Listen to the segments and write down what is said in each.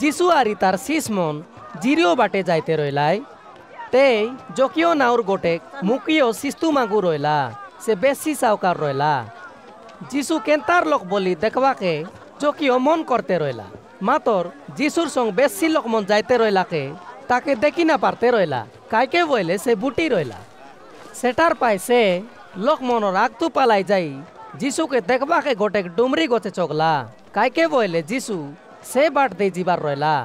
যিশু আর তার শিষ মন জিরিও বাটে যাইতে রইলাই তেই জকিও নাউর গোটেক মুকিও শিস্তু মাগু রইলা সে বেশি সাউকার রইলা যিশু কেন্তার লোক বলি দেখবাকে জকিও মন করতে রইলা মাতর যিশুর সঙ্গ বেশি লোক মন যাইতে রইলাকে তাকে দেখি না পারতে রইলা কাইকে বইলে সে বুটি রইলা সেটার পাই সে লোক মনর আগতু পালাই যাই যিশুকে দেখবাকে গোটেক ডুমরি গছে চগলা কাইকে বইলে যিশু সে বাট দে যাবার রইলা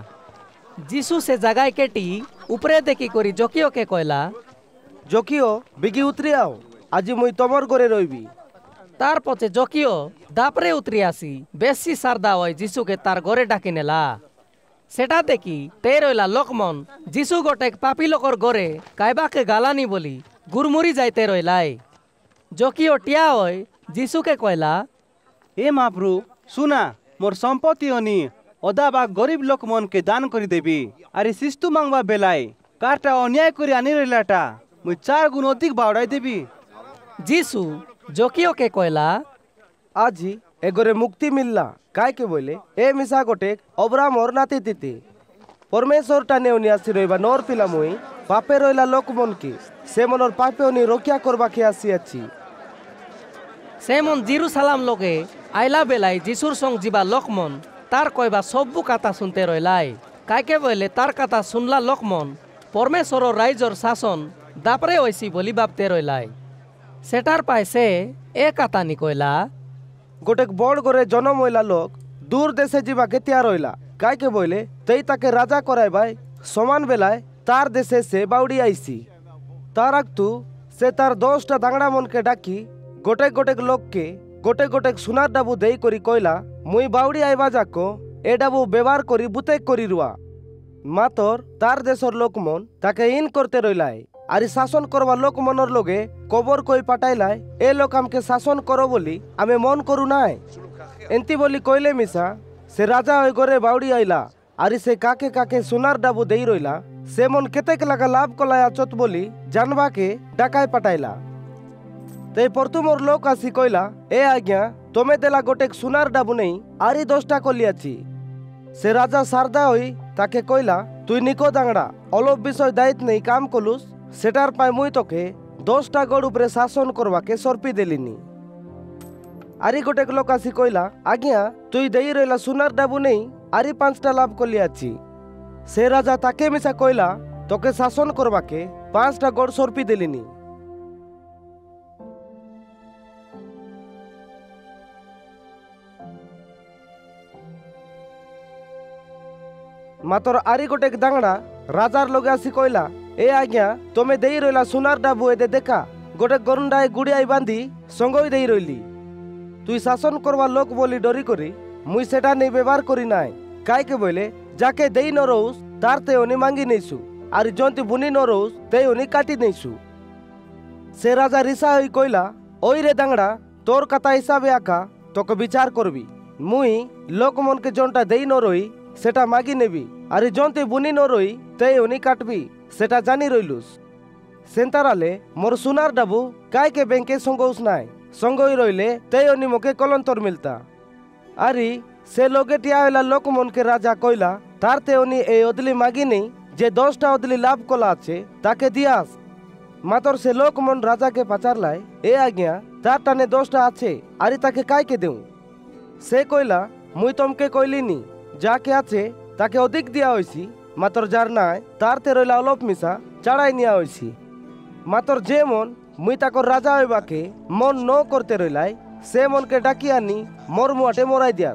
যিশু সে জায়গায় কেটি উপরে দেখি করি জকিওকে কইলা জকিও বিগি উতরি আও আজি মুই তোমার ঘরে রইবি তার পথে জকিও দাপরে উতরি আসি বেশি সারদা হয় যিশুকে তার ঘরে ডাকি নেলা সেটা দেখি তে রইলা লোকমন যিশু গোটেক পাপি লোকর ঘরে কাইবাকে গালানি বলি গুরমুরি যাইতে রইলাই জকিও টিয়া হয় যিশুকে কইলা এ মহাপ্রভু শুনা মোর সম্পত্তি অনি অদা বা গরিব লোক মনকে দান করে দেবি আর শিস্তু মাংবা বেলায় কারটা অন্যায় করে আনি রইলাটা মুই 4 গুণ অধিক বাড়াই দেবি যিশু জকিওকে কইলা আজি এগরে মুক্তি মিললা কাইকে বইলে এ মিশা গোটেক অব্রামর নাতি তিতি परमेश्वर टाने उनी आसी रहिबा नोर पिला मुई पापे रहिला लोक मन की से मनर पापे उनी रक्षा करबा के आसी अछि से मन जेरुसालाम लोगे आइला बेलाई যিশুর সঙ্গ জিবা লোকমন তার কইবা সব্বু কথা শুনতে রইলাই কাইকে বইলে তার কথা শুনলা লোকমন পরমেশ্বরর রাইজর শাসন দাপরে হইছি বলি ভাবতে রইলাই সেটার পাইছে এ কথা নি কইলা গোটেক বড় করে জনম হইলা লোক দূর দেশে যাবা কে তৈয়ার হইলা কাইকে বইলে তেই তাকে রাজা করাইবাই সমান বেলায় তার দেশে সে বাউড়ি আইছি তার আগতু সে তার 10টা দাংড়া মনকে ডাকি গোটেক গোটেক লোককে গোটেক গোটেক সোনার ডাবু দেই করি কইলা মুই বাউড়ি আইবা যাকো এ ডাবু ব্যবহার করি বুতেক করি রুয়া মাতর তার দেশর লোক মন তাকে ইন করতে রইলাই আর শাসন করবা লোক মনর লগে কবর কই পাঠাইলাই এ লোক আমকে শাসন করো বলি আমি মন করু নাই এন্তি বলি কইলে মিশা সে রাজা হয়ে ঘরে বাউড়ি আইলা আর সে কাকে কাকে সোনার ডাবু দেই রইলা সে মন কেতেক লাগা লাভ কলায় আচত বলি জানবাকে ডাকায় পাঠাইলা ते प्रथमर लोक आसी कइला ए आज्ञा तमे देला गोटेक सोनार डाबू नहीं आरी 10टा कलियाची से राजा सारदा होई ताके कइला तुई निको दांगड़ा अलप विषय दायित्व नहीं काम कलुस सेटार पाय मुई तोके 10टा गड़ उपरे शासन करवाके सरपी देलिनी आरी गोटेक लोक आसी कइला आज्ञा तुई देई रहिला सोनार डाबू नहीं आरी 5टा लाभ कलियाची से राजा ताके मिसा कइला तोके शासन करवाके 5टा गड़ सरपी देलिनी मातर आरी गोटेक दांगड़ा राजार लोगे आसी कइला ए आज्ञा तमे देई रहिला सोनार डाबू एदे देखा गोटे गरुंडाए गुड़ियाई बांधी संगई देई रहिली तुई शासन करवा लोक बोली डरी करी मुई सेटा नहीं व्यवहार करी नाय काई के बोले जाके देई न रहुस तारते ओनी मांगी नैसु आर जंती बुनी न रहुस ते ओनी काटी नैसु से राजा रिसा होई कइला ओई रे दांगड़ा तोर कथा हिसाबे आका तोके विचार करबी मुई लोक मन के जनटा देई न रही सेटा मागी नेबी आरे जंते बुनी न रही ते उनी काटबी सेटा जानी रइलुस सेंताराले मोर सोनार डाबू काय के बैंके संगौस नाय संगई रइले ते उनी मोके कलंतर मिलता आरी से लोगे टियाला लोक मन के राजा कइला तारते उनी ए अदली मागी नहीं जे 10टा अदली लाभ कला आछे ताके दियास मातर से लोक मन राजा के पचारलाय ए आज्ञा तार टाने 10टा आछे आरी ताके काय के देऊ से कइला मुई तमके कइलिनी जाके आछे ताके अधिक दिया हइसी मातर जार नाय तारते रइला अलप मिसा चढ़ाई निया हइसी मातर जे मन मुई ताकर राजा हइबाके मन न करते रइलाई से मन के डाकी आनी मोर मुआटे मराई दिया।